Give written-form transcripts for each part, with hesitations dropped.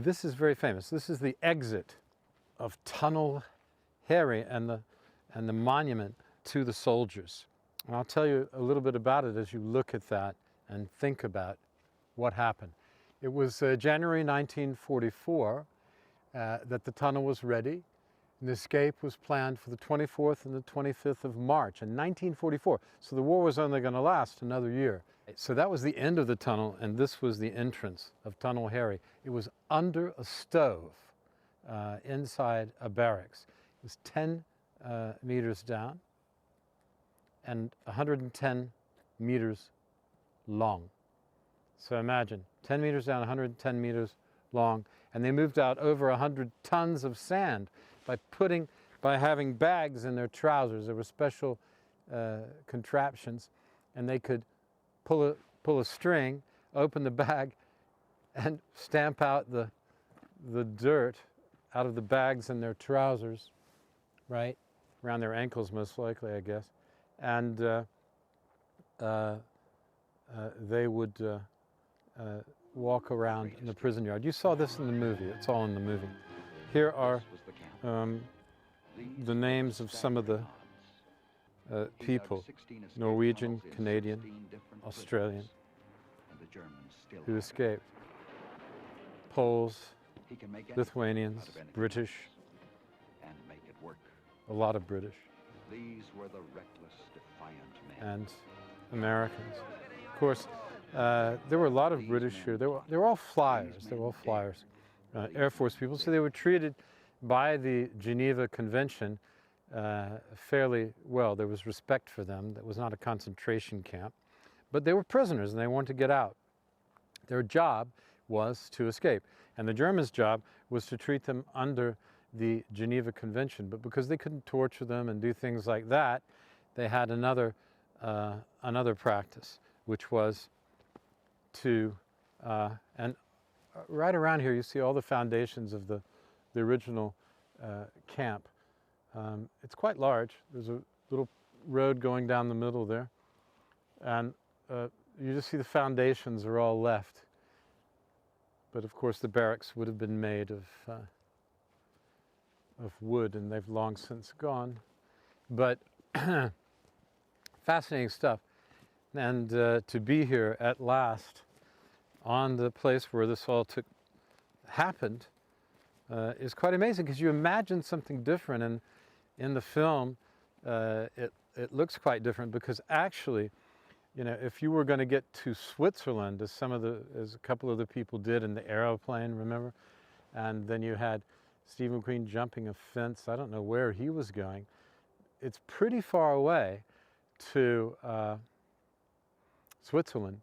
This is very famous. This is the exit of Tunnel Harry and the monument to the soldiers. And I'll tell you a little bit about it as you look at that and think about what happened. It was January 1944 that the tunnel was ready. And the escape was planned for the 24th and the 25th of March in 1944. So the war was only going to last another year. So that was the end of the tunnel, and this was the entrance of Tunnel Harry. It was under a stove inside a barracks. It was 10 meters down and 110 meters long. So imagine, 10 meters down, 110 meters long, and they moved out over 100 tons of sand by having bags in their trousers. There were special contraptions, and they could pull a string, open the bag, and stamp out the dirt out of the bags in their trousers, right? Around their ankles, most likely, I guess. And they would walk around in the prison yard. You saw this in the movie. It's all in the movie. Here are the names of some of the people, Norwegian, Canadian, Australian, who escaped. Poles, Lithuanians, British, a lot of British, and Americans. Of course, there were a lot of British here. They were all flyers. They were all flyers, Air Force people. So they were treated by the Geneva Convention fairly well. There was respect for them. That was not a concentration camp. But they were prisoners and they wanted to get out. Their job was to escape. And the Germans' job was to treat them under the Geneva Convention. But because they couldn't torture them and do things like that, they had another practice, which was to, and right around here you see all the foundations of the original camp. It's quite large. There's a little road going down the middle there. And you just see the foundations are all left. But of course the barracks would have been made of wood, and they've long since gone. But fascinating stuff. And to be here at last on the place where this all happened is quite amazing, because you imagine something different, and in the film it looks quite different, because actually, you know, if you were going to get to Switzerland, as a couple of the people did in the aeroplane, remember, and then you had Steve McQueen jumping a fence, I don't know where he was going. It's pretty far away to Switzerland.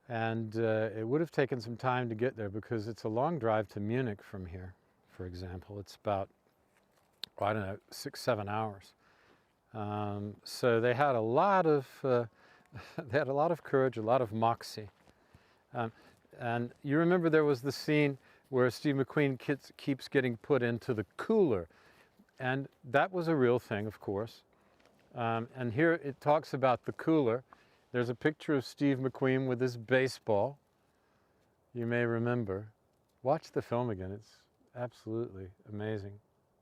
And it would have taken some time to get there, because it's a long drive to Munich from here, for example. It's about, I don't know, 6-7 hours. So they had a lot of courage, a lot of moxie. And you remember there was the scene where Steve McQueen keeps getting put into the cooler. And that was a real thing, of course. And here it talks about the cooler. There's a picture of Steve McQueen with his baseball. You may remember. Watch the film again. It's absolutely amazing,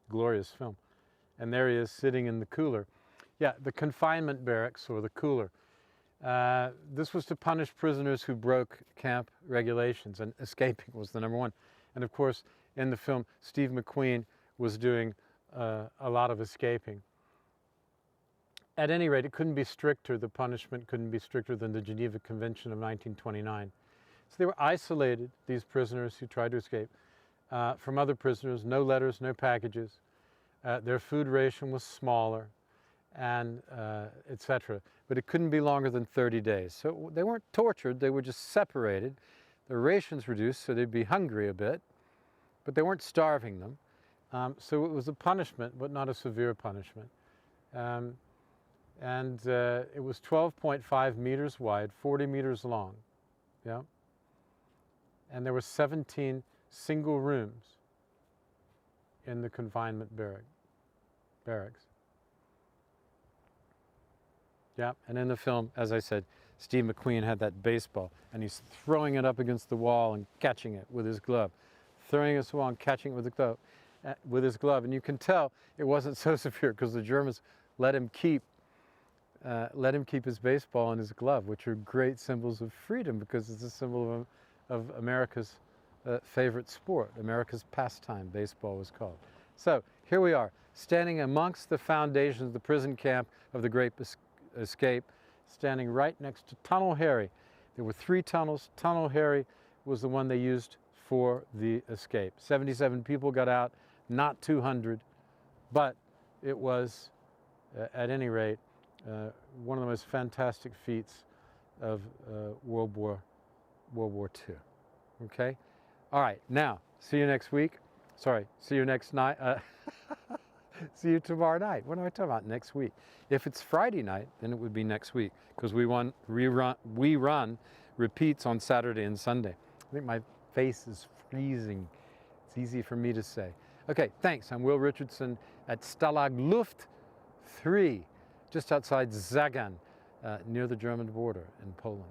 glorious film. And there he is sitting in the cooler. Yeah, the confinement barracks, or the cooler. This was to punish prisoners who broke camp regulations, and escaping was the number one. And of course, in the film, Steve McQueen was doing a lot of escaping. At any rate, it couldn't be stricter. The punishment couldn't be stricter than the Geneva Convention of 1929. So they were isolated, these prisoners who tried to escape, from other prisoners. No letters, no packages. Their food ration was smaller, and etc. But it couldn't be longer than 30 days. So they weren't tortured. They were just separated. Their rations reduced, so they'd be hungry a bit, but they weren't starving them. So it was a punishment, but not a severe punishment. And it was 12.5 meters wide, 40 meters long, yeah? And there were 17 single rooms in the confinement barracks. Yeah, and in the film, as I said, Steve McQueen had that baseball, and he's throwing it up against the wall and catching it with his glove, throwing it against the wall and catching it with his glove. And you can tell it wasn't so severe because the Germans let him keep his baseball and his glove, which are great symbols of freedom because it's a symbol of America's favorite sport, America's pastime, baseball was called. So here we are, standing amongst the foundations of the prison camp of the Great Escape, standing right next to Tunnel Harry. There were 3 tunnels. Tunnel Harry was the one they used for the escape. 77 people got out, not 200, but it was, at any rate, one of the most fantastic feats of World War II. Okay? All right, now, see you next week. Sorry, see you next night. See you tomorrow night. What am I talking about? Next week. If it's Friday night, then it would be next week because we run repeats on Saturday and Sunday. I think my face is freezing. It's easy for me to say. Okay, thanks. I'm Will Richardson at Stalag Luft III, just outside Zagan, near the German border in Poland.